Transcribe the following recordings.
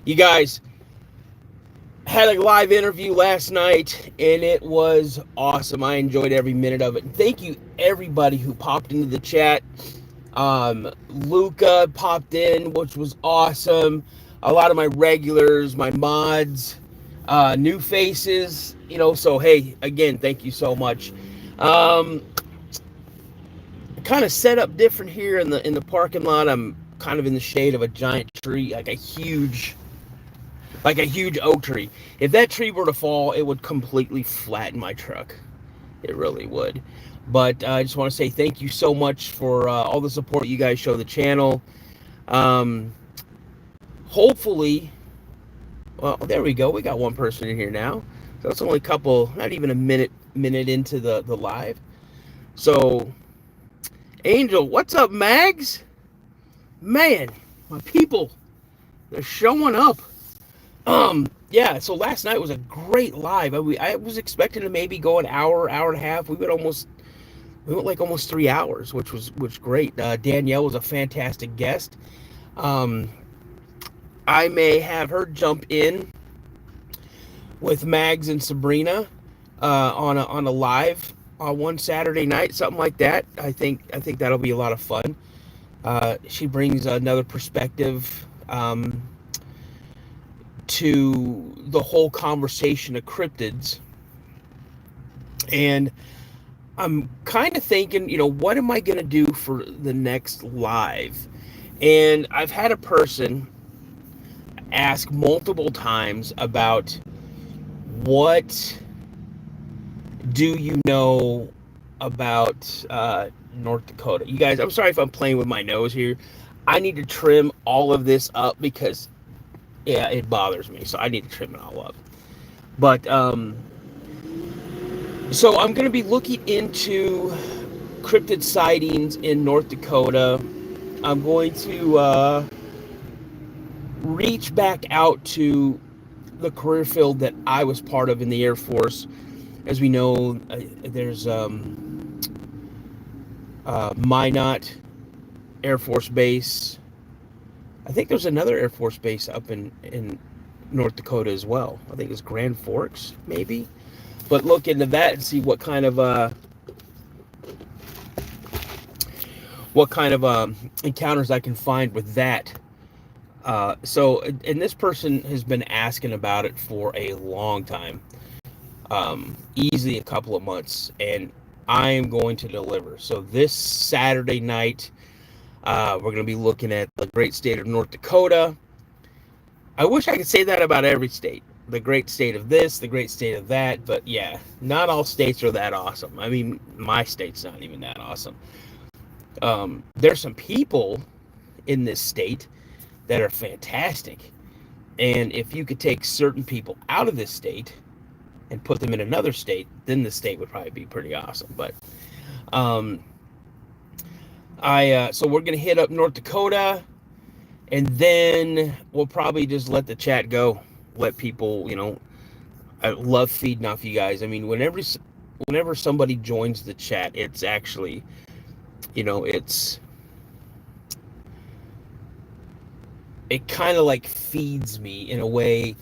You guys, had a live interview last night, and it was awesome. I enjoyed every minute of it. Thank you, everybody who popped into the chat. Luca popped in, which was awesome. A lot of my regulars, my mods, new faces, so hey, again, thank you so much. Kind of set up different here in the parking lot. I'm kind of in the shade of a giant tree, like a huge oak tree. If that tree were to fall, it would completely flatten my truck. It really would. But I just want to say thank you so much for all the support you guys show the channel. Um, Hopefully, well, there we go. We got one person in here now. So it's only a couple, not even a minute into the live. So, Angel, what's up, Mags? Man, my people, they're showing up. Yeah, so last night was a great live. I was expecting to maybe go an hour and a half. We went like almost 3 hours, which great. Danielle was a fantastic guest. I may have her jump in with Mags and Sabrina on a live on one Saturday night, something like that. I think that'll be a lot of fun. She brings another perspective to the whole conversation of cryptids, and I'm kind of thinking, what am I going to do for the next live? And I've had a person ask multiple times about what do you know about North Dakota. You guys, I'm sorry if I'm playing with my nose here. I need to trim all of this up because, yeah, it bothers me. So I need to trim it all up. But, so I'm going to be looking into cryptid sightings in North Dakota. I'm going to reach back out to the career field that I was part of in the Air Force. As we know, there's Minot Air Force Base. I think there's another Air Force base up in North Dakota as well. I think it's Grand Forks, maybe. But look into that and see what kind of encounters I can find with that. And this person has been asking about it for a long time, easily a couple of months, and I am going to deliver. So this Saturday night, we're going to be looking at the great state of North Dakota. I wish I could say that about every state. The great state of this, the great state of that, but yeah, not all states are that awesome. I mean, my state's not even that awesome. There's some people in this state that are fantastic. And if you could take certain people out of this state and put them in another state, then the state would probably be pretty awesome. But so we're gonna hit up North Dakota, and then we'll probably just let the chat go. Let people, I love feeding off you guys. I mean, whenever somebody joins the chat, it's actually, it kind of like feeds me in a way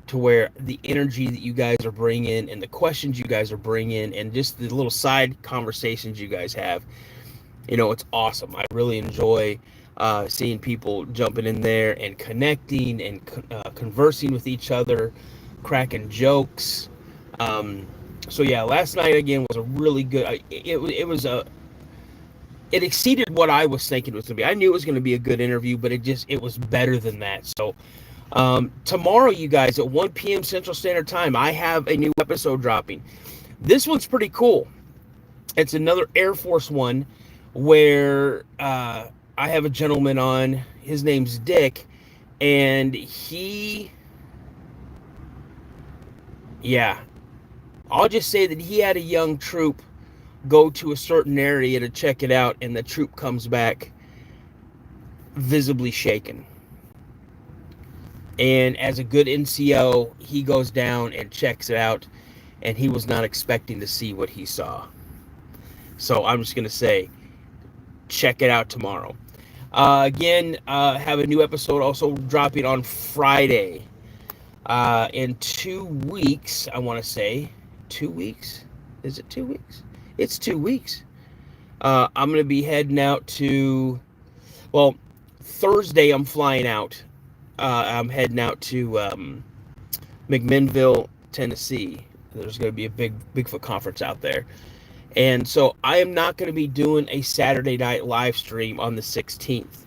to where the energy that you guys are bringing and the questions you guys are bringing and just the little side conversations you guys have, it's awesome. I really enjoy seeing people jumping in there and connecting and conversing with each other, cracking jokes. So yeah, last night again was a really good. It exceeded what I was thinking it was going to be. I knew it was going to be a good interview, but it was better than that. So tomorrow, you guys, at 1 p.m. Central Standard Time, I have a new episode dropping. This one's pretty cool. It's another Air Force one where I have a gentleman on. His name's Dick, and I'll just say that he had a young troop go to a certain area to check it out, and the troop comes back visibly shaken. And as a good NCO, he goes down and checks it out, and he was not expecting to see what he saw. So I'm just going to say, check it out tomorrow. Again, have a new episode also dropping on Friday. In 2 weeks, I want to say. 2 weeks? Is it 2 weeks? It's 2 weeks. I'm going to be heading out to, well, Thursday I'm flying out. I'm heading out to McMinnville, Tennessee. There's going to be a big Bigfoot conference out there. And so I am not going to be doing a Saturday night live stream on the 16th.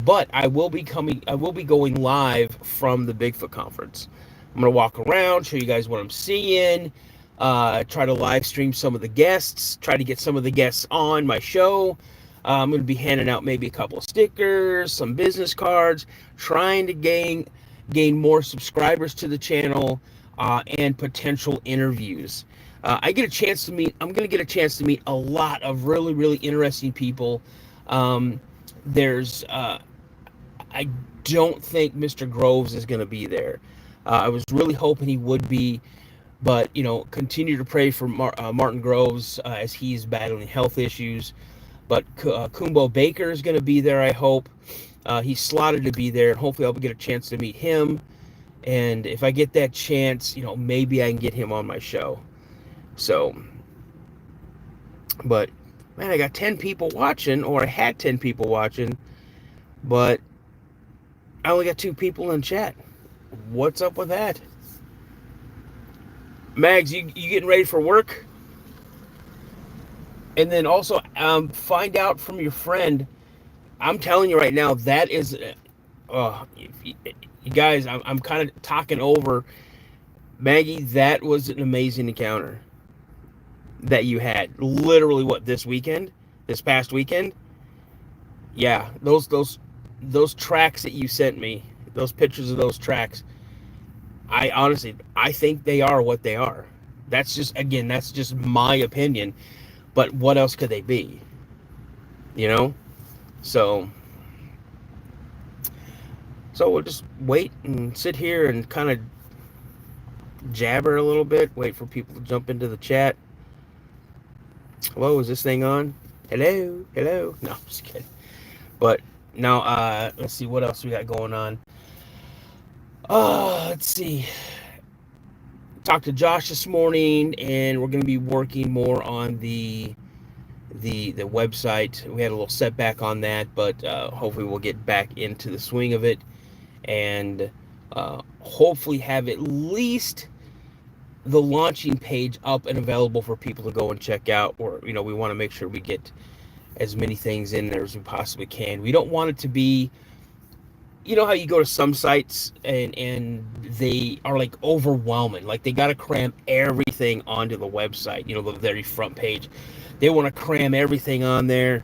But I will be going live from the Bigfoot conference. I'm going to walk around, show you guys what I'm seeing, try to live stream some of the guests, try to get some of the guests on my show. I'm going to be handing out maybe a couple of stickers, some business cards, trying to gain more subscribers to the channel, and potential interviews. I'm going to get a chance to meet a lot of really, really interesting people. There's I don't think Mr. Groves is going to be there. I was really hoping he would be, but continue to pray for Martin Groves as he's battling health issues. But Kumbo Baker is going to be there, I hope. He's slotted to be there, and hopefully I'll get a chance to meet him. And if I get that chance, maybe I can get him on my show. So, but man, I got 10 people watching, or I had 10 people watching, but I only got 2 people in chat. What's up with that? Mags, you getting ready for work? And then also find out from your friend. I'm telling you right now, that is, you guys, I'm kind of talking over Maggie. That was an amazing encounter that you had. Literally, what, this past weekend? Yeah, those tracks that you sent me, those pictures of those tracks, I think they are what they are. That's just my opinion. But what else could they be? So we'll just wait and sit here and kind of jabber a little bit, wait for people to jump into the chat. Hello, is this thing on? Hello? No, I'm just kidding. But now, let's see what else we got going on. Let's see. Talked to Josh this morning, and we're going to be working more on the website. We had a little setback on that, but hopefully we'll get back into the swing of it, and hopefully have at least the launching page up and available for people to go and check out. Or we want to make sure we get as many things in there as we possibly can. We don't want it to be, how you go to some sites and they are like overwhelming, like they got to cram everything onto the website, the very front page. They want to cram everything on there.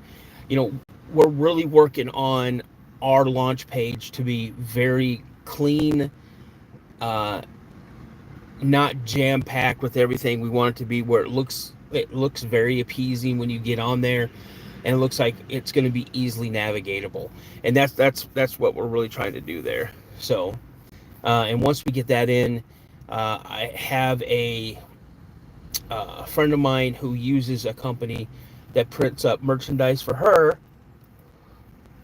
We're really working on our launch page to be very clean, not jam-packed with everything. We want it to be where it looks very appeasing when you get on there, and it looks like it's going to be easily navigatable. And that's what we're really trying to do there. So, and once we get that in, I have a friend of mine who uses a company that prints up merchandise for her.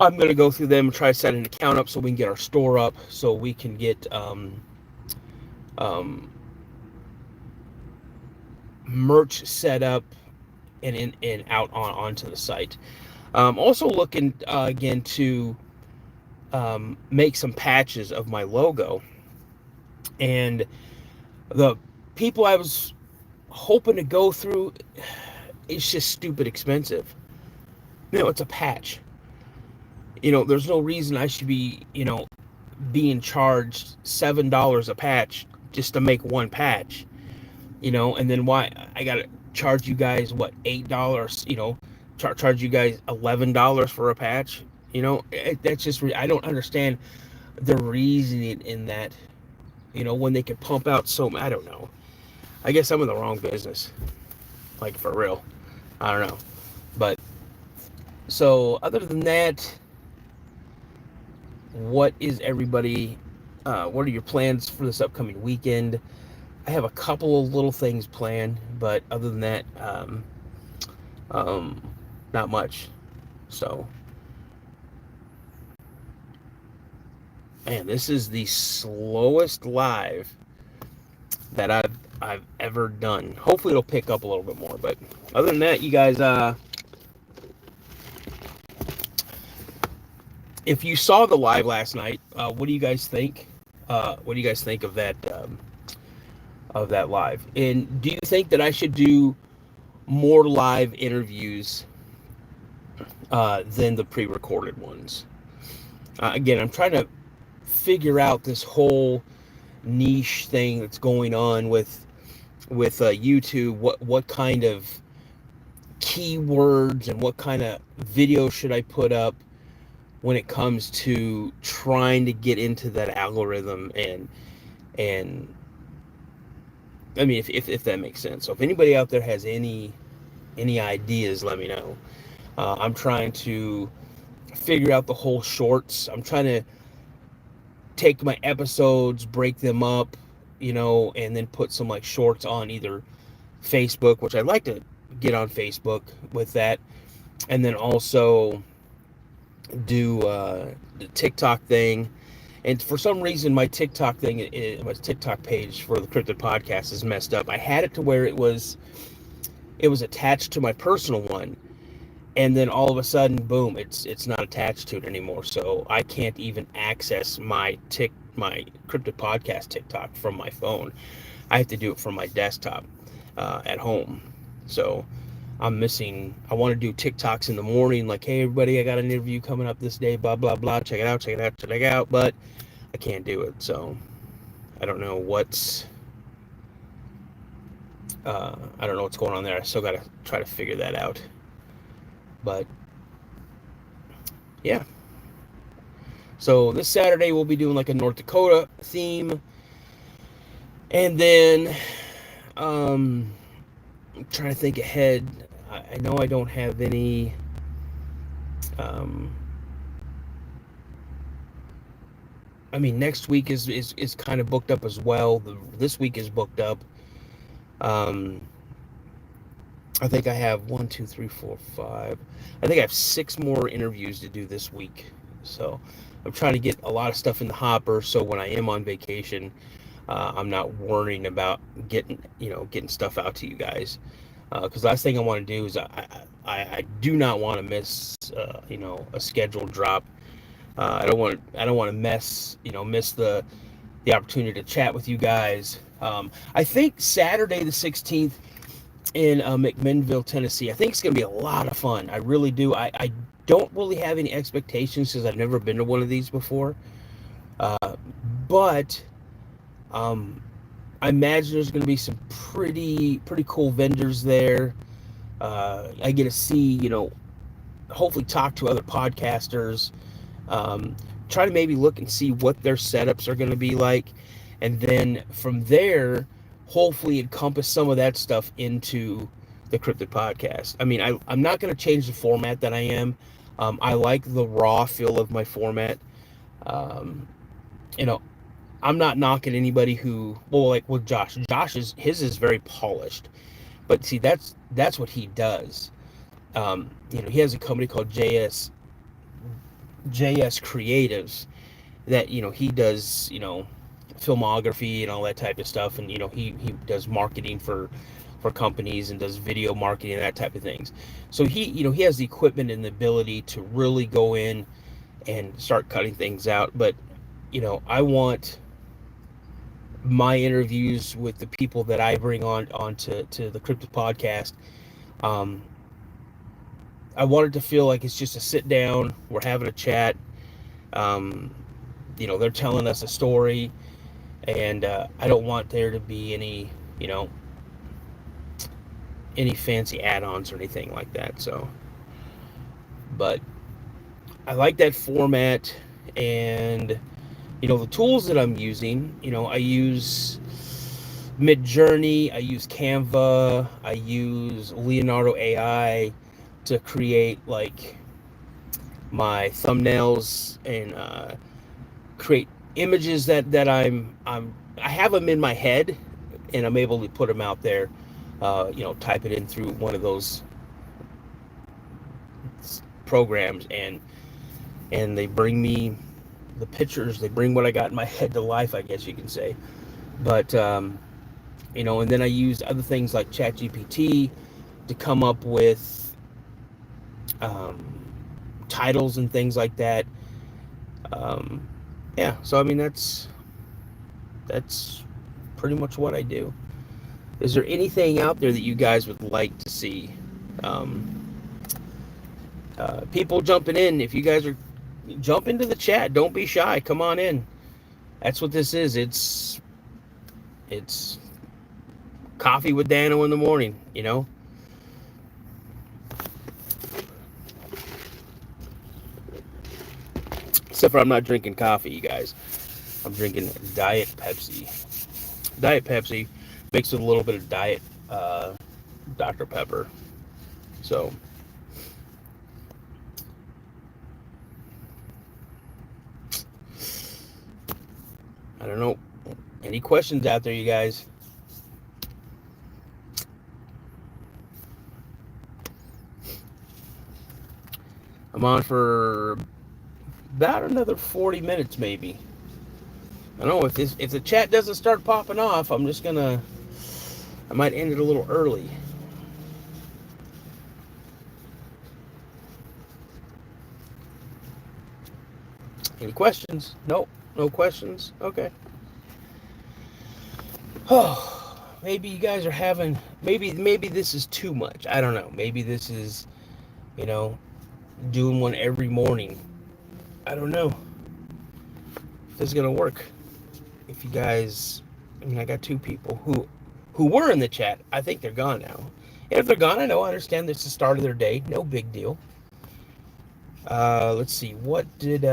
I'm going to go through them and try to set an account up so we can get our store up, so we can get merch set up and out onto the site. Also looking again to make some patches of my logo, and the people I was hoping to go through, it's just stupid expensive. It's a patch. There's no reason I should be being charged $7 a patch just to make one patch, and then why I gotta charge you guys what, $8, charge you guys $11 for a patch. That's just, I don't understand the reasoning in that, when they could pump out I don't know. I guess I'm in the wrong business, like, for real. I don't know. But so other than that, what is everybody, what are your plans for this upcoming weekend? I have a couple of little things planned, but other than that, not much. So Man, this is the slowest live that I've ever done. Hopefully it'll pick up a little bit more. But other than that, you guys, if you saw the live last night, what do you guys think? What do you guys think of that live? And do you think that I should do more live interviews than the pre-recorded ones? Again, I'm trying to figure out this whole niche thing that's going on with YouTube. What kind of keywords and what kind of video should I put up when it comes to trying to get into that algorithm, and I mean, if that makes sense. So if anybody out there has any ideas, let me know. I'm trying to figure out the whole shorts. I'm trying to take my episodes, break them up, and then put some like shorts on either Facebook, which I'd like to get on Facebook with that, and then also do the TikTok thing. And for some reason, my TikTok my TikTok page for the Cryptid podcast is messed up. I had it to where it was attached to my personal one, and then all of a sudden, boom, it's not attached to it anymore. So I can't even access my Cryptid podcast TikTok from my phone. I have to do it from my desktop at home. So I want to do TikToks in the morning, like, hey, everybody, I got an interview coming up this day, blah, blah, blah, check it out, but I can't do it. So I don't know what's going on there. I still got to try to figure that out. But yeah. So this Saturday we'll be doing like a North Dakota theme. And then I'm trying to think ahead. I know I don't have any I mean, next week is kind of booked up as well. This week is booked up. I think I have 1, 2, 3, 4, 5. I think I have 6 more interviews to do this week. So I'm trying to get a lot of stuff in the hopper, so when I am on vacation, I'm not worrying about getting stuff out to you guys. Because last thing I want to do is I do not want to miss a scheduled drop. I don't want to miss the opportunity to chat with you guys. I think Saturday the 16th in McMinnville, Tennessee. I think it's going to be a lot of fun. I really do. I don't really have any expectations because I've never been to one of these before. But I imagine there's going to be some pretty cool vendors there. I get to see, hopefully talk to other podcasters. Try to maybe look and see what their setups are going to be like. And then from there, hopefully encompass some of that stuff into the Cryptid podcast. I mean, I'm not going to change the format that I am. I like the raw feel of my format. I'm not knocking anybody like with Josh. His is very polished. But see, that's what he does. He has a company called JS Creatives that, he does, filmography and all that type of stuff, and he does marketing for companies and does video marketing and that type of things. So he has the equipment and the ability to really go in and start cutting things out. But I want my interviews with the people that I bring onto the Cryptid podcast. I want it to feel like it's just a sit down, we're having a chat. They're telling us a story, and I don't want there to be any fancy add-ons or anything like that. So, but I like that format, and the tools that I'm using, I use Midjourney, I use Canva, I use Leonardo AI to create like my thumbnails and create images that I have them in my head, and I'm able to put them out there. Type it in through one of those programs, and they bring me the pictures. They bring what I got in my head to life, I guess you can say. But you know, and then I use other things like ChatGPT to come up with um, titles and things like that. Um, yeah, so I mean that's pretty much what I do. Is there anything out there that you guys would like to see? Um, People jumping in. If you guys are, jump into the chat. Don't be shy. Come on in. That's what this is. It's coffee with Dano in the morning. You know. Except for I'm not drinking coffee, you guys. I'm drinking Diet Pepsi. Diet Pepsi mixed with a little bit of Diet Dr. Pepper. So, I don't know. Any questions out there, you guys? I'm on for about another 40 minutes, maybe. I don't know if the chat doesn't start popping off, I might end it a little early. Any questions? Nope, no questions. Okay. Oh, maybe you guys are having maybe this is too much. I don't know. Maybe this is, you know, doing one every morning. I don't know if this is gonna work. If you guys, I mean, I got two people who were in the chat. I think they're gone now. And if they're gone, I understand it's the start of their day. No big deal. Let's see. What did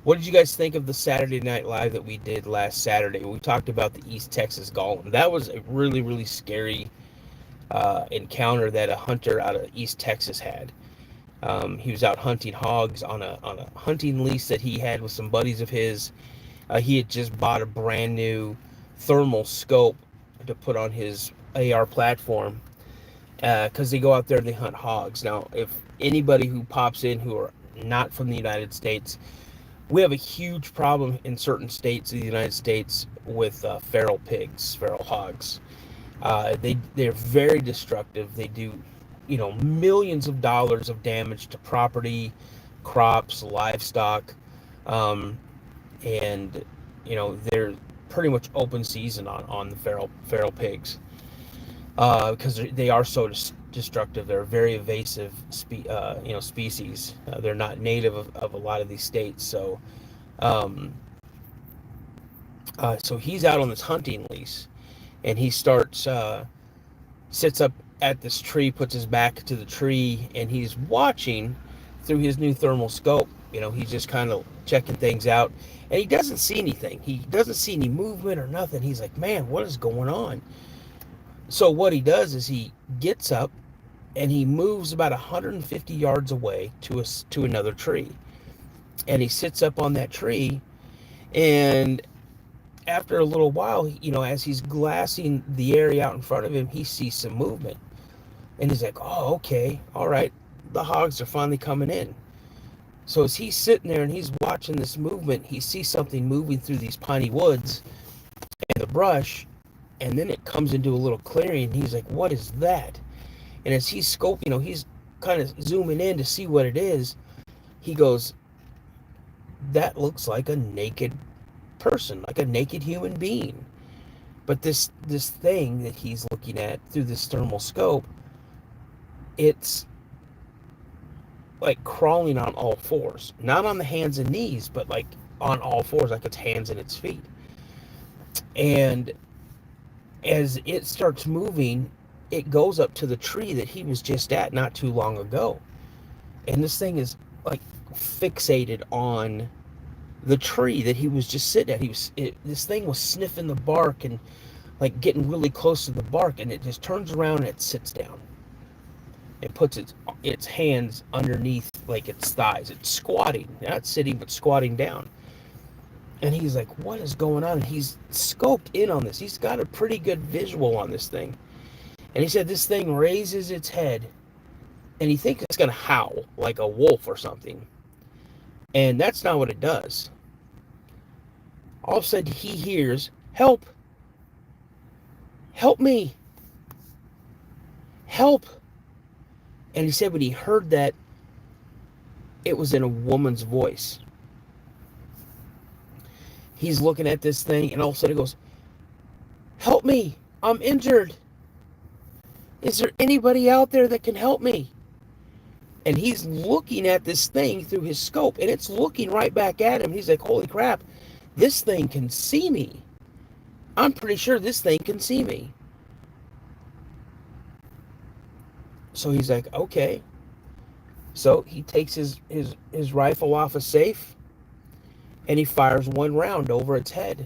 you guys think of the Saturday Night Live that we did last Saturday? We talked about the East Texas golem. That was a really, really scary encounter that a hunter out of East Texas had. He was out hunting hogs on a hunting lease that he had with some buddies of his. He had just bought a brand new thermal scope to put on his AR platform because they go out there and they hunt hogs. Now, if anybody who pops in who are not from the United States, we have a huge problem in certain states of the United States with feral pigs, feral hogs. They're very destructive. They do, you know, millions of dollars of damage to property, crops, livestock, and you know they're pretty much open season on the feral pigs because they are so destructive. They're a very invasive species. They're not native of a lot of these states. So so he's out on this hunting lease, and he starts sits up at this tree, puts his back to the tree, and he's watching through his new thermal scope. You know, he's just kind of checking things out, and he doesn't see anything. He doesn't see any movement or nothing. He's like, man, what is going on? So what he does is he gets up and he moves about 150 yards away to another tree, and he sits up on that tree. And after a little while, you know, as he's glassing the area out in front of him, he sees some movement, and he's like, oh, okay, all right, the hogs are finally coming in. So as he's sitting there and he's watching this movement, he sees something moving through these piney woods and the brush, and then it comes into a little clearing, and he's like, what is that? And as he's scoping, you know, he's kind of zooming in to see what it is, he goes, that looks like a naked person, like a naked human being. But this thing that he's looking at through this thermal scope, it's like crawling on all fours, not on the hands and knees, but like on all fours, like its hands and its feet. And as it starts moving, it goes up to the tree that he was just at not too long ago. And this thing is like fixated on the tree that he was just sitting at. This thing was sniffing the bark and like getting really close to the bark, and it just turns around and it sits down. It puts its hands underneath like its thighs. It's squatting, not sitting, but squatting down. And he's like, what is going on? And he's scoped in on this. He's got a pretty good visual on this thing. And he said this thing raises its head, and he thinks it's going to howl like a wolf or something. And that's not what it does. All of a sudden, he hears, "Help! Help me! Help!" And he said when he heard that, it was in a woman's voice. He's looking at this thing, and all of a sudden it goes, "Help me! I'm injured! Is there anybody out there that can help me?" And he's looking at this thing through his scope, and it's looking right back at him. He's like, "Holy crap, this thing can see me. I'm pretty sure this thing can see me." So he's like, "Okay." So he takes his rifle off a safe, and he fires one round over its head.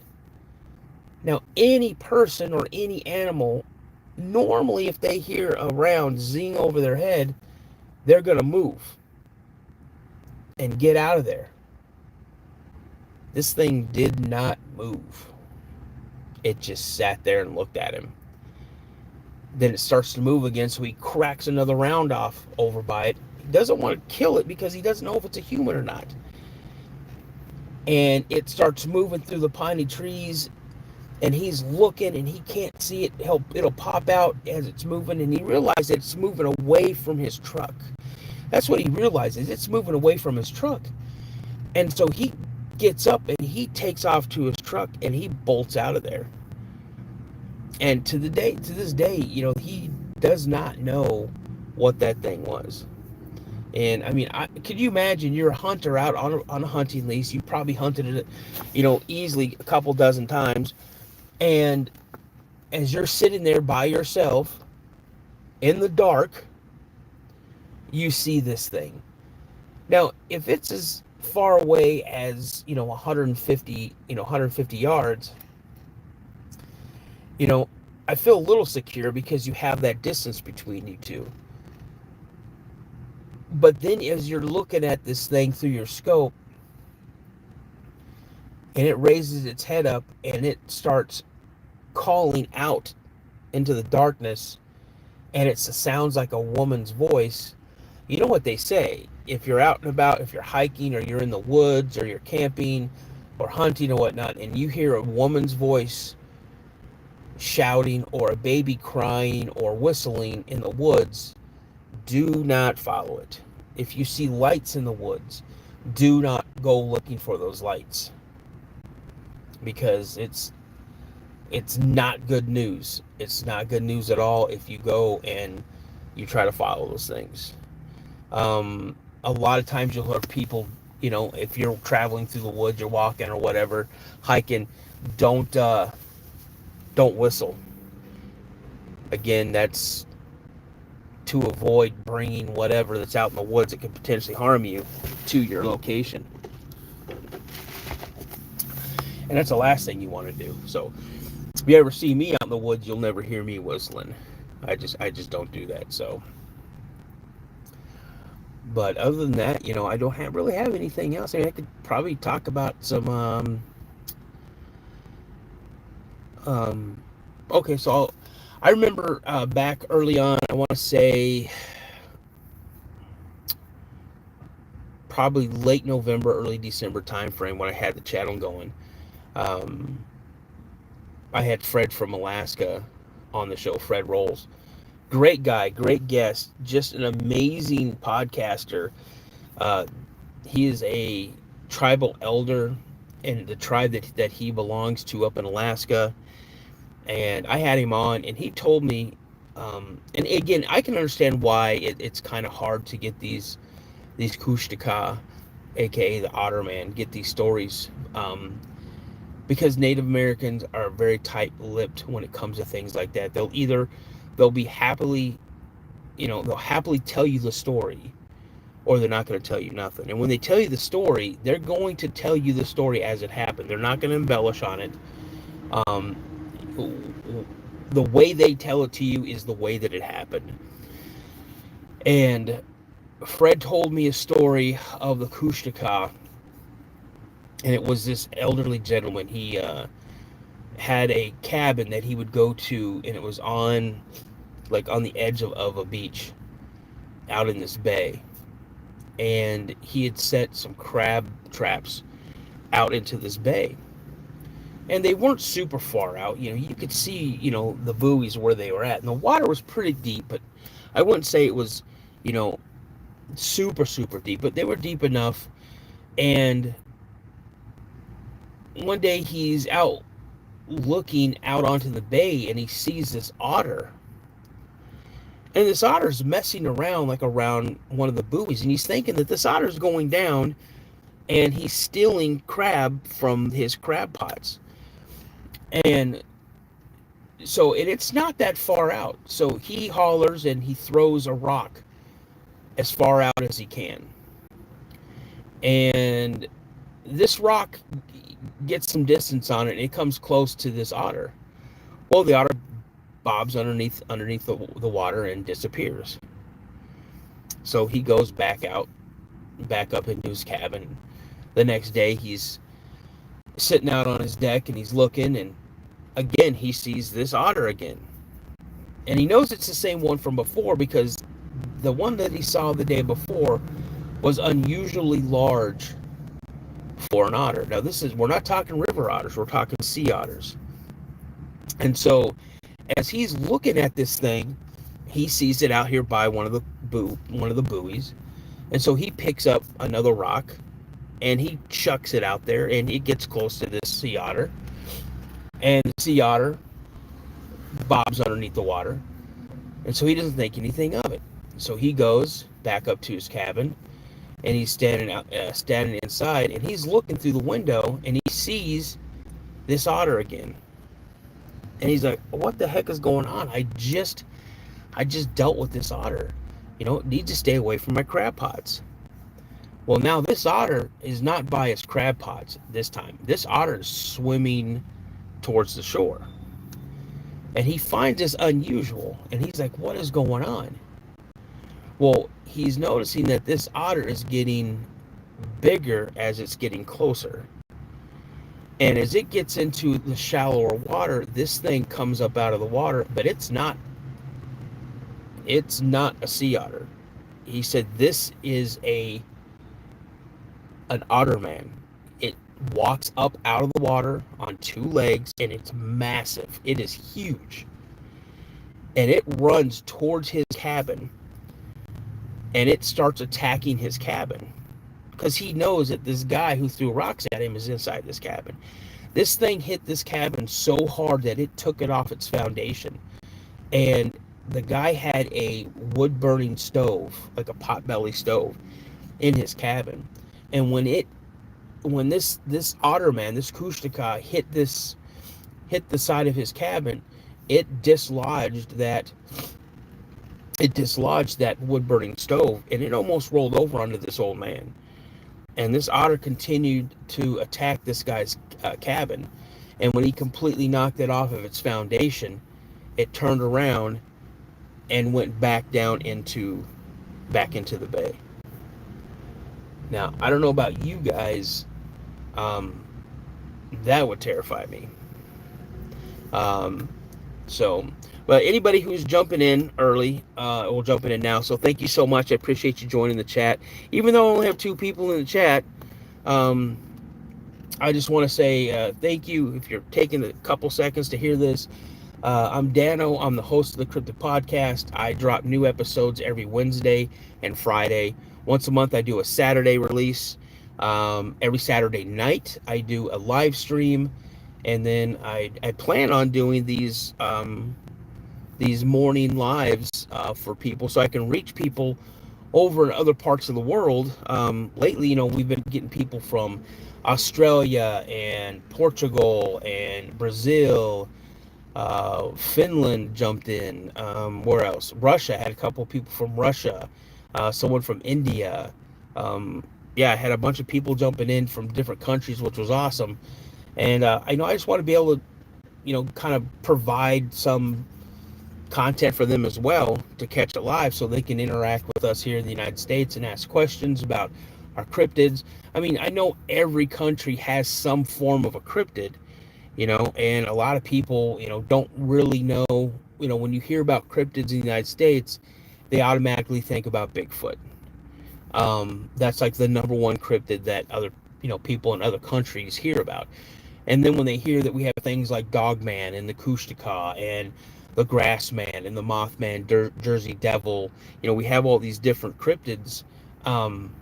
Now, any person or any animal, normally if they hear a round zing over their head, they're going to move and get out of there. This thing did not move. It just sat there and looked at him. Then it starts to move again, so he cracks another round off over by it. He doesn't want to kill it because he doesn't know if it's a human or not. And it starts moving through the piney trees, and he's looking, and he can't see it. It'll pop out as it's moving, and he realizes it's moving away from his truck. That's what he realizes. It's moving away from his truck. And so he gets up, and he takes off to his truck, and he bolts out of there. And to this day, he does not know what that thing was. And I mean, could you imagine you're a hunter out on a hunting lease? You probably hunted it, easily a couple dozen times. And as you're sitting there by yourself in the dark, you see this thing. Now, if it's as far away as, 150 yards, I feel a little secure because you have that distance between you two. But then as you're looking at this thing through your scope, and it raises its head up and it starts calling out into the darkness, and it sounds like a woman's voice. You know what they say, if you're out and about, if you're hiking or you're in the woods or you're camping or hunting or whatnot, and you hear a woman's voice shouting or a baby crying or whistling in the woods, do not follow it. If you see lights in the woods, do not go looking for those lights, because it's not good news. It's not good news at all if you go and you try to follow those things. A lot of times you'll hear people, if you're traveling through the woods, you're walking or whatever, hiking, don't whistle. Again, that's to avoid bringing whatever that's out in the woods that could potentially harm you to your location. And that's the last thing you want to do. So if you ever see me out in the woods, you'll never hear me whistling. I just don't do that. So, but other than that, I don't really have anything else. I mean, I could probably talk about some okay, so I remember back early on, I want to say probably late November, early December timeframe when I had the channel going. I had Fred from Alaska on the show, Fred Rolls. Great guy, great guest, just an amazing podcaster. He is a tribal elder in the tribe that he belongs to up in Alaska. And I had him on, and he told me, and again, I can understand why it's kind of hard to get these Kushika, aka the Otter Man, get these stories, because Native Americans are very tight-lipped when it comes to things like that. They'll be happily, they'll happily tell you the story, or they're not going to tell you nothing. And when they tell you the story, they're going to tell you the story as it happened. They're not going to embellish on it. The way they tell it to you is the way that it happened. And Fred told me a story of the Kushika, and it was this elderly gentleman. He had a cabin that he would go to, and it was on the edge of a beach out in this bay. and he had set some crab traps out into this bay. And they weren't super far out. You could see, the buoys where they were at. And the water was pretty deep, but I wouldn't say it was, you know, super, super deep, but they were deep enough. And one day he's out looking out onto the bay and he sees this otter. And this otter's messing around like around one of the buoys. And he's thinking that this otter's going down and he's stealing crab from his crab pots. And so it's not that far out. So he hollers and he throws a rock as far out as he can. And this rock gets some distance on it and it comes close to this otter. Well, the otter bobs underneath the water and disappears. So he goes back up into his cabin. The next day he's sitting out on his deck and he's looking, and again he sees this otter again. And he knows it's the same one from before because the one that he saw the day before was unusually large for an otter. Now we're not talking river otters, we're talking sea otters. And so as he's looking at this thing, he sees it out here by one of the buoys. And so he picks up another rock and he chucks it out there, and it gets close to this sea otter. And the sea otter bobs underneath the water. And so he doesn't think anything of it. So he goes back up to his cabin, and he's standing inside, and he's looking through the window, and he sees this otter again. And he's like, what the heck is going on? I just dealt with this otter. It needs to stay away from my crab pots. Well, now this otter is not by his crab pots this time. This otter is swimming towards the shore. And he finds this unusual, and he's like, what is going on? Well, he's noticing that this otter is getting bigger as it's getting closer. And as it gets into the shallower water, this thing comes up out of the water, but it's not a sea otter. He said this is an otter man. It walks up out of the water on two legs, and it's massive. It is huge. And it runs towards his cabin, and it starts attacking his cabin because he knows that this guy who threw rocks at him is inside this cabin. This thing hit this cabin so hard that it took it off its foundation. And the guy had a wood-burning stove, like a potbelly stove, in his cabin. And when this otter man, this Kushika, hit the side of his cabin, it dislodged that wood-burning stove, and it almost rolled over onto this old man. And this otter continued to attack this guy's cabin. And when he completely knocked it off of its foundation, it turned around and went back into the bay. Now, I don't know about you guys, that would terrify me. But anybody who's jumping in early, will jump in now. So thank you so much. I appreciate you joining the chat. Even though I only have 2 people in the chat, I just want to say thank you if you're taking a couple seconds to hear this. I'm Dano. I'm the host of the Cryptid podcast. I drop new episodes every Wednesday and Friday. Once a month, I do a Saturday release. Every Saturday night, I do a live stream. And then I plan on doing these morning lives for people so I can reach people over in other parts of the world. Lately, we've been getting people from Australia and Portugal and Brazil. Finland jumped in. Where else? Russia. I had a couple of people from Russia. Someone from India. I had a bunch of people jumping in from different countries, which was awesome. And I just want to be able to, kind of provide some content for them as well to catch it live so they can interact with us here in the United States and ask questions about our cryptids. I mean, I know every country has some form of a cryptid, and a lot of people, don't really know, when you hear about cryptids in the United States, they automatically think about Bigfoot. That's like the number one cryptid that other, people in other countries hear about. And then when they hear that we have things like Dogman and the Kushika and the Grassman and the Mothman, Jersey Devil, we have all these different cryptids. Um,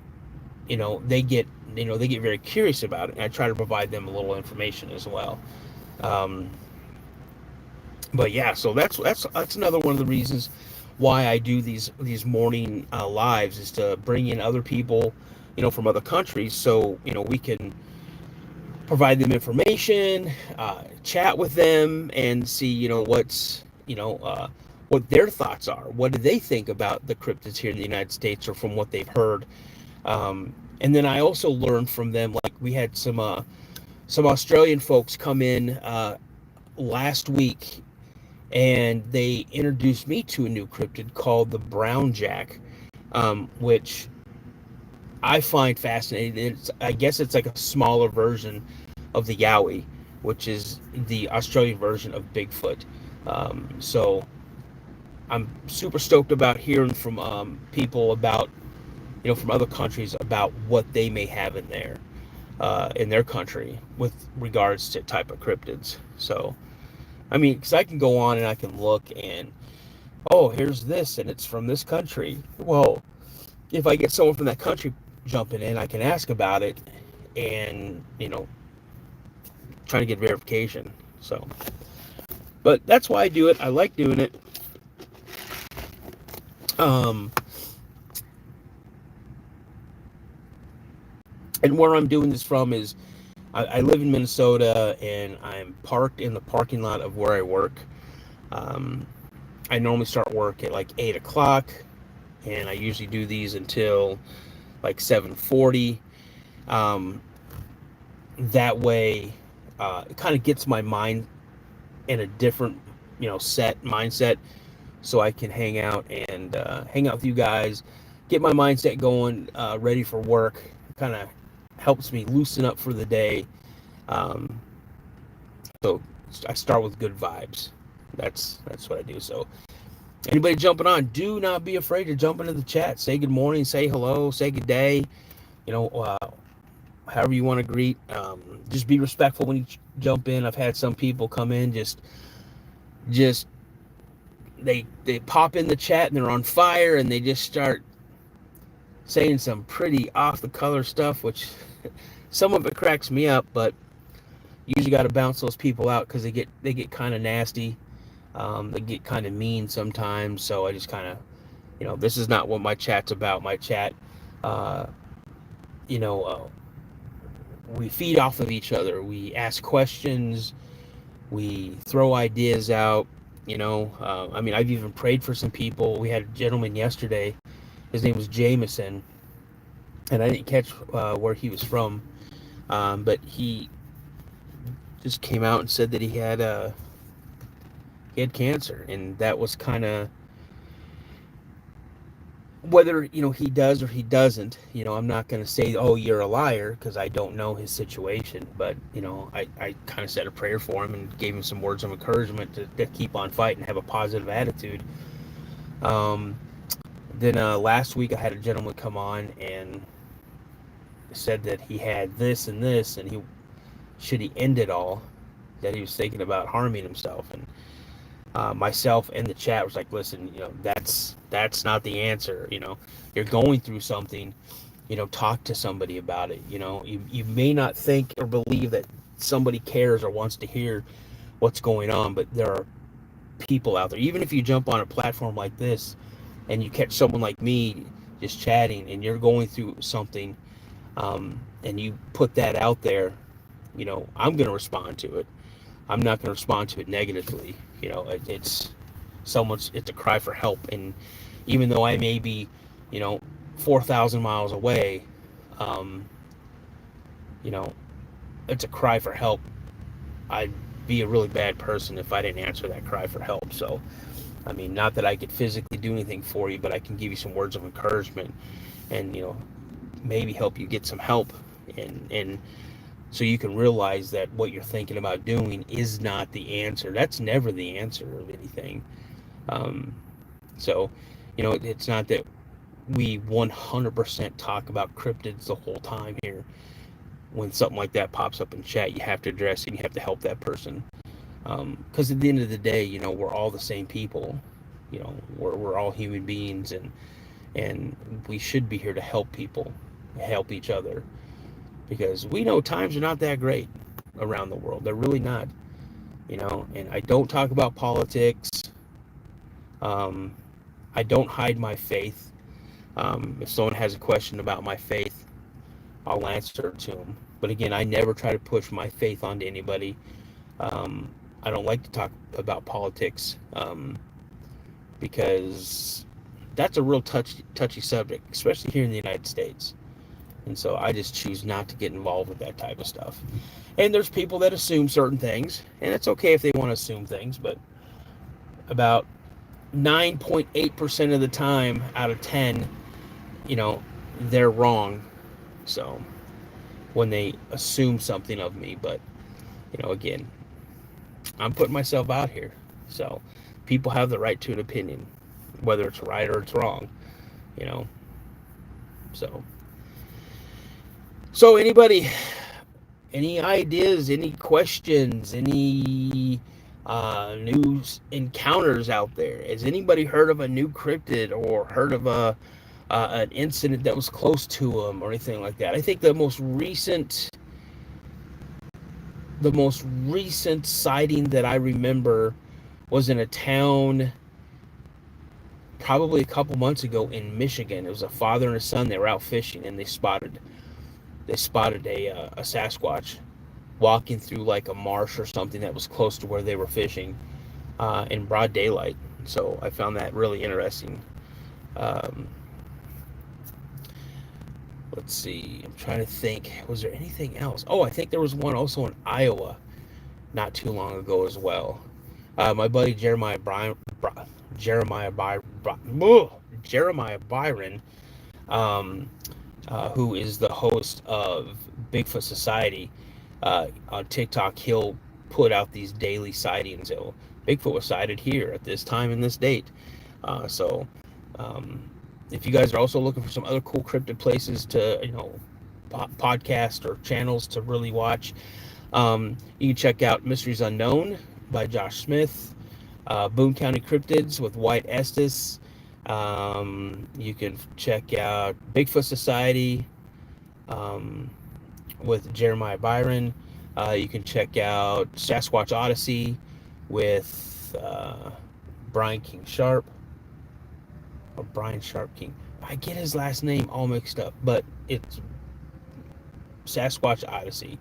they get very curious about it, and I try to provide them a little information as well. Um, but yeah, so that's another one of the reasons why I do these morning lives, is to bring in other people, from other countries, so we can provide them information, chat with them, and see what their thoughts are. What do they think about the cryptids here in the United States, or from what they've heard? And then I also learned from them. Like, we had some Australian folks come in last week, and they introduced me to a new cryptid called the brown jack, which I find fascinating. I guess it's like a smaller version of the Yowie, which is the Australian version of Bigfoot. So I'm super stoked about hearing from people about, from other countries, about what they may have in their country with regards to type of cryptids. So, I mean, because I can go on and I can look and, oh, here's this, and it's from this country. Well, if I get someone from that country jumping in, I can ask about it, and trying to get verification. So, but that's why I do it. I like doing it. And where I'm doing this from is, I live in Minnesota, and I'm parked in the parking lot of where I work. I normally start work at like 8 o'clock, and I usually do these until like 7:40. That way, it kind of gets my mind in a different, set mindset, so I can hang out with you guys, get my mindset going, ready for work. Kind of helps me loosen up for the day. Um, so I start with good vibes. That's what I do. So anybody jumping on, do not be afraid to jump into the chat. Say good morning, say hello, say good day. However you want to greet. Just be respectful when you jump in. I've had some people come in, just they pop in the chat and they're on fire, and they just start saying some pretty off the color stuff, which some of it cracks me up, but you usually got to bounce those people out, because they get kind of nasty. They get kind of mean sometimes. So I just kind of, this is not what my chat's about. My chat, you know, we feed off of each other. We ask questions. We throw ideas out. I mean, I've even prayed for some people. We had a gentleman yesterday. His name was Jameson, and I didn't catch where he was from, but he just came out and said that he had cancer, and that was kind of, whether he does or he doesn't. I'm not going to say, oh, you're a liar, because I don't know his situation, but I kind of said a prayer for him and gave him some words of encouragement to keep on fighting, have a positive attitude. Then last week I had a gentleman come on and said that he had this and this, and should he end it all, that he was thinking about harming himself. And myself and the chat was like, listen, that's not the answer. You're going through something. Talk to somebody about it. You may not think or believe that somebody cares or wants to hear what's going on, but there are people out there. Even if you jump on a platform like this and you catch someone like me just chatting, and you're going through something, and you put that out there, I'm going to respond to it. I'm not going to respond to it negatively. It's a cry for help. And even though I may be, 4,000 miles away, it's a cry for help. I'd be a really bad person if I didn't answer that cry for help. So, I mean, not that I could physically do anything for you, but I can give you some words of encouragement, and, maybe help you get some help, and so you can realize that what you're thinking about doing is not the answer. That's never the answer of anything. So, it's not that we 100% talk about cryptids the whole time here. When something like that pops up in chat, you have to address it. You have to help that person. Because at the end of the day, we're all the same people. We're all human beings, and we should be here to help people, help each other, because we know times are not that great around the world. They're really not. And I don't talk about politics. Um, I don't hide my faith. If someone has a question about my faith, I'll answer it to them. But again, I never try to push my faith onto anybody. Um, I don't like to talk about politics because that's a real touchy subject, especially here in the United States. And so I just choose not to get involved with that type of stuff. And there's people that assume certain things, and it's okay if they want to assume things, but about 9.8% of the time out of 10, they're wrong. So when they assume something of me, but again, I'm putting myself out here. So people have the right to an opinion, whether it's right or it's wrong, you know. So anybody, any ideas, any questions, any news encounters out there? Has anybody heard of a new cryptid or heard of an incident that was close to them or anything like that? I think the most recent sighting that I remember was in a town probably a couple months ago in Michigan. It was a father and a son. They were out fishing, and they spotted a Sasquatch walking through like a marsh or something that was close to where they were fishing in broad daylight. So I found that really interesting. Let's see. I'm trying to think. Was there anything else? Oh, I think there was one also in Iowa not too long ago as well. My buddy Jeremiah Byron, who is the host of Bigfoot Society on TikTok, he'll put out these daily sightings. So Bigfoot was sighted here at this time and this date. So if you guys are also looking for some other cool cryptid places to, podcast or channels to really watch, you can check out Mysteries Unknown by Josh Smith, Boone County Cryptids with White Estes. You can check out Bigfoot Society with Jeremiah Byron. You can check out Sasquatch Odyssey with Brian King Sharp. Or Brian Sharp King. I get his last name all mixed up, but it's Sasquatch Odyssey.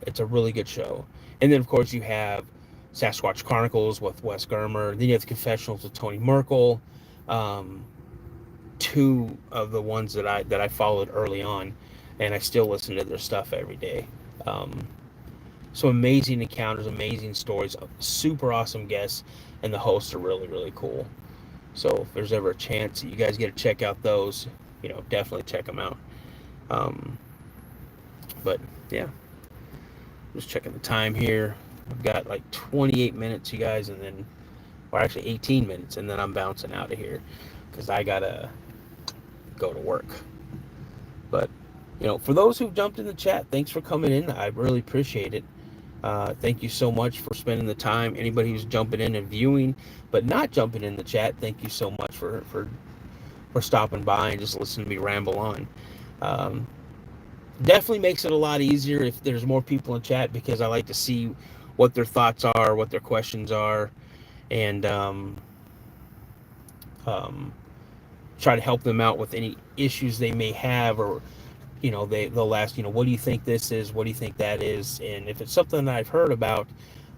It's a really good show. And then, of course, you have Sasquatch Chronicles with Wes Germer. Then you have the Confessionals with Tony Merkel. Two of the ones that I followed early on, and I still listen to their stuff every day. So amazing encounters, amazing stories, super awesome guests, and the hosts are really, really cool. So if there's ever a chance that you guys get to check out those, definitely check them out. But yeah, just checking the time here. I've got like 28 minutes, you guys, and then, or actually 18 minutes, and then I'm bouncing out of here because I gotta go to work. But for those who've jumped in the chat, thanks for coming in. I really appreciate it. Thank you so much for spending the time. Anybody who's jumping in and viewing but not jumping in the chat, thank you so much for stopping by and just listening to me ramble on. Definitely makes it a lot easier if there's more people in chat, because I like to see what their thoughts are, what their questions are, and try to help them out with any issues they may have, or they'll ask, what do you think this is? What do you think that is? And if it's something that I've heard about,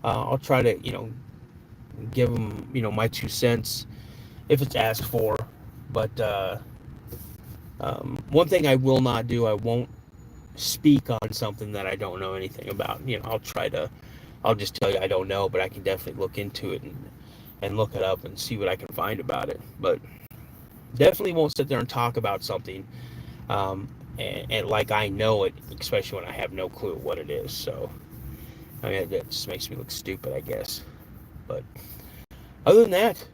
I'll try to, give them, my 2 cents if it's asked for. But one thing I will not do, I won't speak on something that I don't know anything about. I'll just tell you I don't know, but I can definitely look into it and look it up and see what I can find about it. But definitely won't sit there and talk about something and like I know it, especially when I have no clue what it is. So that just makes me look stupid, I guess. But other than that,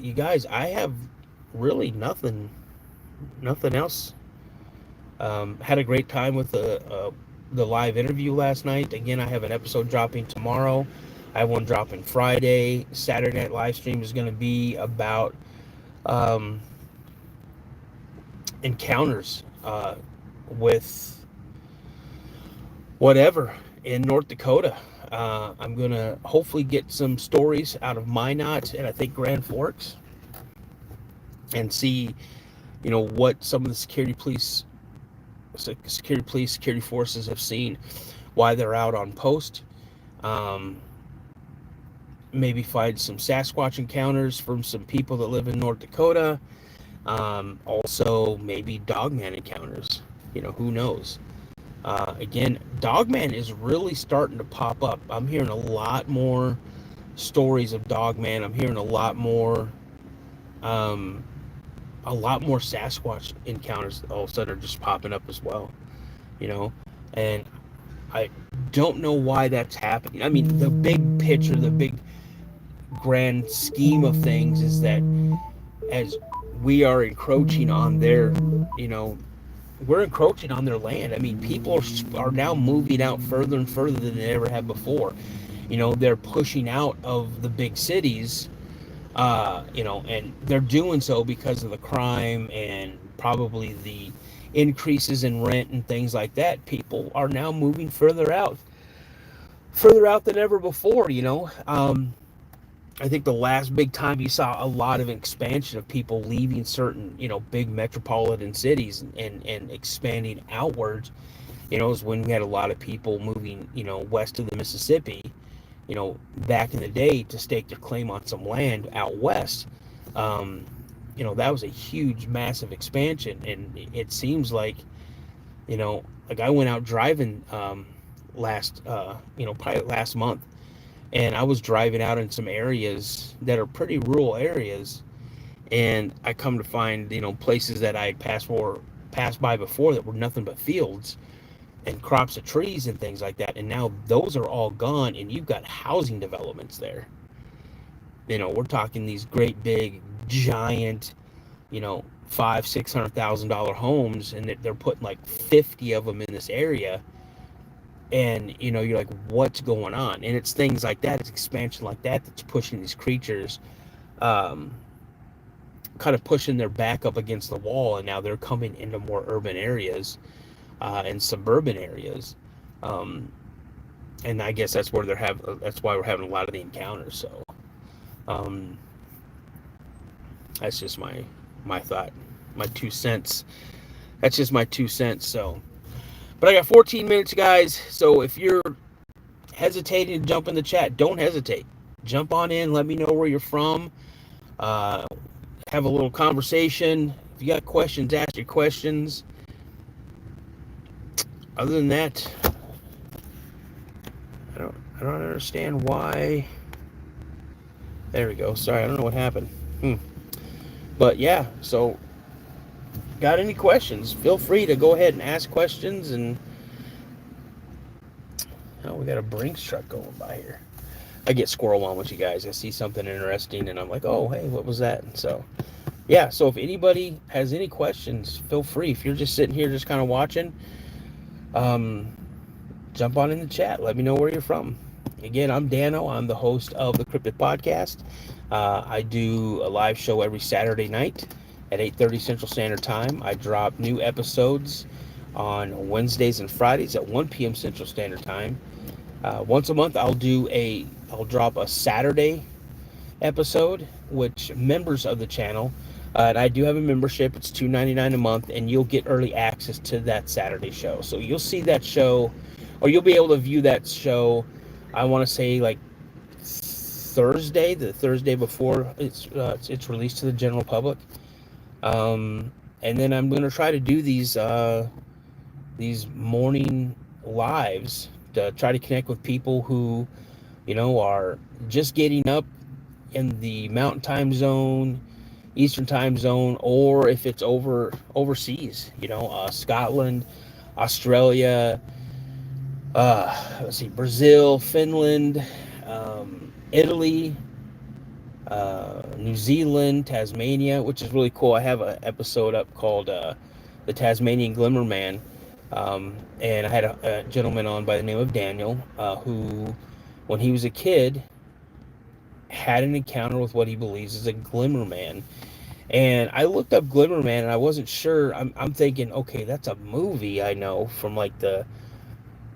you guys, I have really nothing else. Had a great time with the live interview last night. Again, I have an episode dropping tomorrow. I have one dropping Friday. Saturday night live stream is going to be about um, encounters with whatever in North Dakota. I'm going to hopefully get some stories out of Minot and I think Grand Forks and see, what some of the security forces have seen, why they're out on post. Um, Maybe find some Sasquatch encounters from some people that live in North Dakota. Also, maybe Dogman encounters. Who knows? Again, Dogman is really starting to pop up. I'm hearing a lot more stories of Dogman. I'm hearing um, a lot more Sasquatch encounters all of a sudden are just popping up as well. You know, and I don't know why that's happening. I mean, the big picture, the big grand scheme of things is that as we are encroaching on their, you know, we're encroaching on their land. I mean, people are now moving out further and further than they ever have before. They're pushing out of the big cities, and they're doing so because of the crime and probably the increases in rent and things like that. People are now moving further out than ever before. I think the last big time you saw a lot of expansion of people leaving certain, big metropolitan cities and expanding outwards, is when we had a lot of people moving, west of the Mississippi, back in the day to stake their claim on some land out west. That was a huge, massive expansion. And it seems like I went out driving probably last month, and I was driving out in some areas that are pretty rural areas, and I come to find places that I had passed by before that were nothing but fields and crops of trees and things like that, and now those are all gone, and you've got housing developments there. We're talking these great big giant, $500,000-$600,000 homes, and they're putting like 50 of them in this area. And you're like, what's going on? And it's things like that, it's expansion like that that's pushing these creatures, kind of pushing their back up against the wall, and now they're coming into more urban areas and suburban areas. And I guess that's why we're having a lot of the encounters. So um, that's just my thought, my 2 cents. That's just my 2 cents. So, but I got 14 minutes, guys. So if you're hesitating to jump in the chat, don't hesitate. Jump on in. Let me know where you're from. Have a little conversation. If you got questions, ask your questions. Other than that, I don't understand why. There we go. Sorry, I don't know what happened. But yeah, so got any questions? Feel free to go ahead and ask questions. And we got a Brinks truck going by here. I get squirrel on with you guys. I see something interesting, and I'm like, oh, hey, what was that? And so, yeah. So if anybody has any questions, feel free. If you're just sitting here, just kind of watching, jump on in the chat. Let me know where you're from. Again, I'm Dano. I'm the host of the Cryptid podcast. I do a live show every Saturday night at 8:30 Central Standard Time. I drop new episodes on Wednesdays and Fridays at 1 p.m. Central Standard Time. Once a month, I'll drop a Saturday episode, which members of the channel, and I do have a membership. It's $2.99 a month, and you'll get early access to that Saturday show. So you'll see that show, or you'll be able to view that show. I want to say like the Thursday before it's released to the general public. And then I'm going to try to do these morning lives to try to connect with people who, are just getting up in the Mountain Time Zone, Eastern Time Zone, or if it's overseas, Scotland, Australia, let's see, Brazil, Finland, Italy, New Zealand, Tasmania, which is really cool. I have an episode up called The Tasmanian Glimmer Man. And I had a gentleman on by the name of Daniel, who, when he was a kid, had an encounter with what he believes is a glimmer man. And I looked up Glimmer Man, and I wasn't sure. I'm thinking, okay, that's a movie I know from like the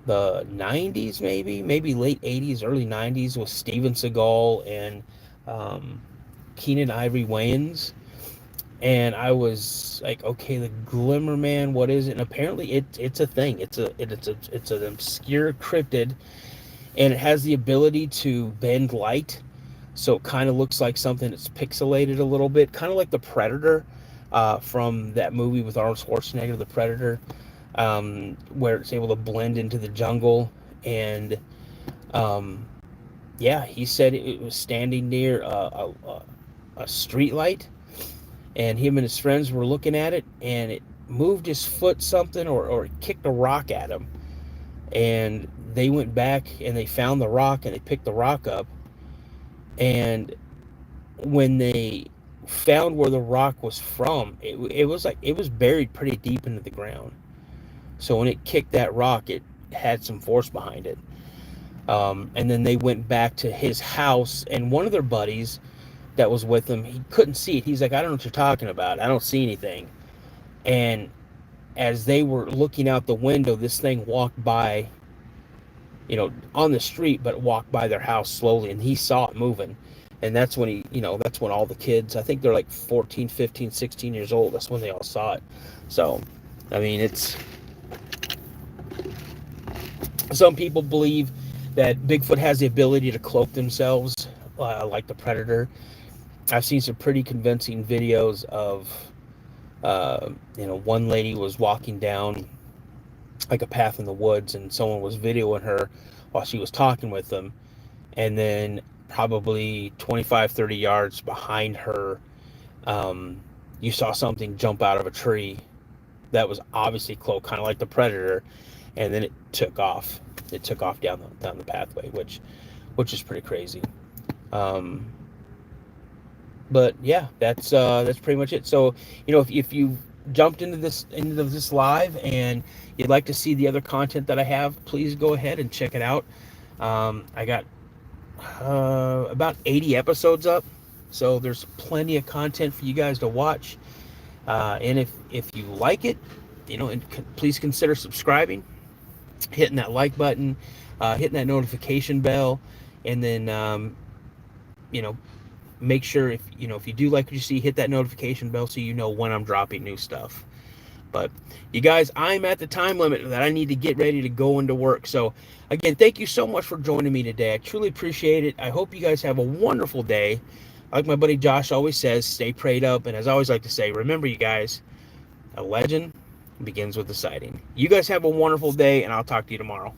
90s, maybe late 80s, early 90s, with Steven Seagal and um, Keenan Ivory Wayans. And I was like, okay, the Glimmer Man, what is it? And apparently, it's a thing. It's an obscure cryptid, and it has the ability to bend light. So it kind of looks like something that's pixelated a little bit, kind of like the Predator from that movie with Arnold Schwarzenegger, The Predator, where it's able to blend into the jungle. And um, yeah, he said it was standing near a street light, and him and his friends were looking at it, and it moved his foot something, or it kicked a rock at him. And they went back and they found the rock, and they picked the rock up. And when they found where the rock was from, it was like it was buried pretty deep into the ground. So when it kicked that rock, it had some force behind it. And then they went back to his house, and one of their buddies that was with him, he couldn't see it. He's like, I don't know what you're talking about. I don't see anything. And as they were looking out the window, this thing walked by, on the street, but walked by their house slowly, and he saw it moving. And that's when that's when all the kids, I think they're like 14, 15, 16 years old. That's when they all saw it. So, I mean, some people believe that Bigfoot has the ability to cloak themselves, like the Predator. I've seen some pretty convincing videos of, one lady was walking down like a path in the woods, and someone was videoing her while she was talking with them. And then probably 25, 30 yards behind her, you saw something jump out of a tree that was obviously cloaked, kind of like the Predator, and then it took off. It took off down the pathway, which is pretty crazy. But yeah, that's pretty much it. So if you jumped into this live and you'd like to see the other content that I have, please go ahead and check it out. I got about 80 episodes up, so there's plenty of content for you guys to watch. And if you like it, please consider subscribing, hitting that like button, hitting that notification bell, and then make sure if you do like what you see, hit that notification bell so you know when I'm dropping new stuff. But you guys, I'm at the time limit that I need to get ready to go into work. So again, thank you so much for joining me today. I truly appreciate it. I hope you guys have a wonderful day. Like my buddy Josh always says, stay prayed up. And as I always like to say, remember, you guys, a legend begins with a sighting. You guys have a wonderful day, and I'll talk to you tomorrow.